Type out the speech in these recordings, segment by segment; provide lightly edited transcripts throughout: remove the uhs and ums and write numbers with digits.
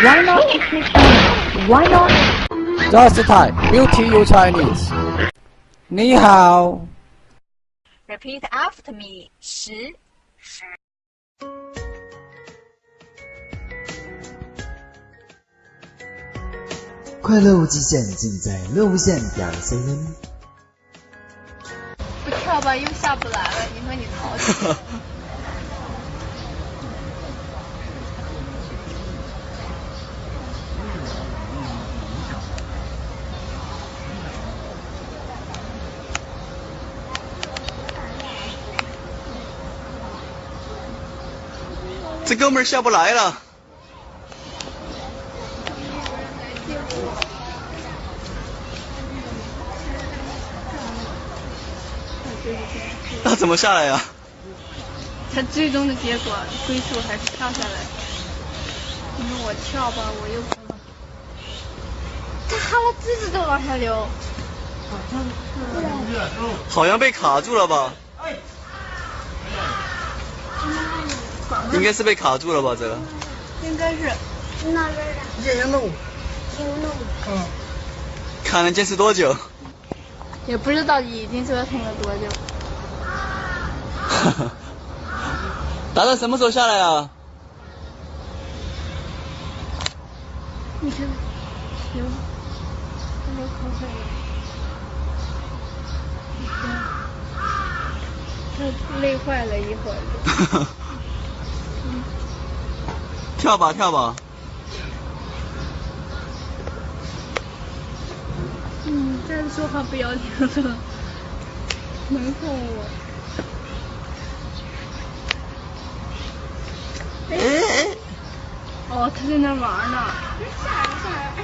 Why not speak Chinese? Why not? Just Thai, beauty you Chinese. 你好。Repeat after me. 10。快乐无极限，尽在乐无限.cn。不跳吧，又下不来了。你说你淘气。这哥们儿下不来了。他怎么下来呀？他最终的结果归宿还是跳下来。你说我跳吧，我又不能。他哈喇子都往下流。好像被卡住了吧？应该是被卡住了吧？这个。应该是。那边的。人弄。看能坚持多久？也不知道已经折腾了多久。达达什么时候下来啊？你看，流口水了。他累坏了一会儿。跳吧，跳吧。但是说话不要脸了，没哄我。哦，他在那玩呢。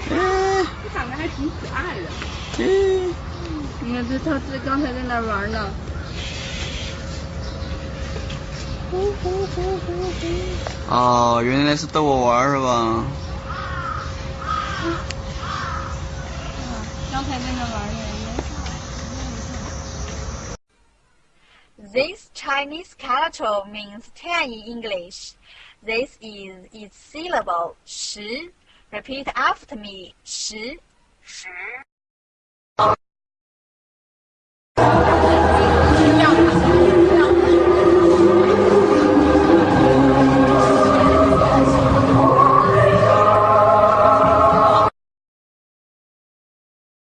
他长得还挺可爱的。你看他刚才在那玩呢。哦，原来是逗我玩是吧？刚才在那玩呢。This Chinese character means 10 in English. This is its syllable 10. Repeat after me. 10.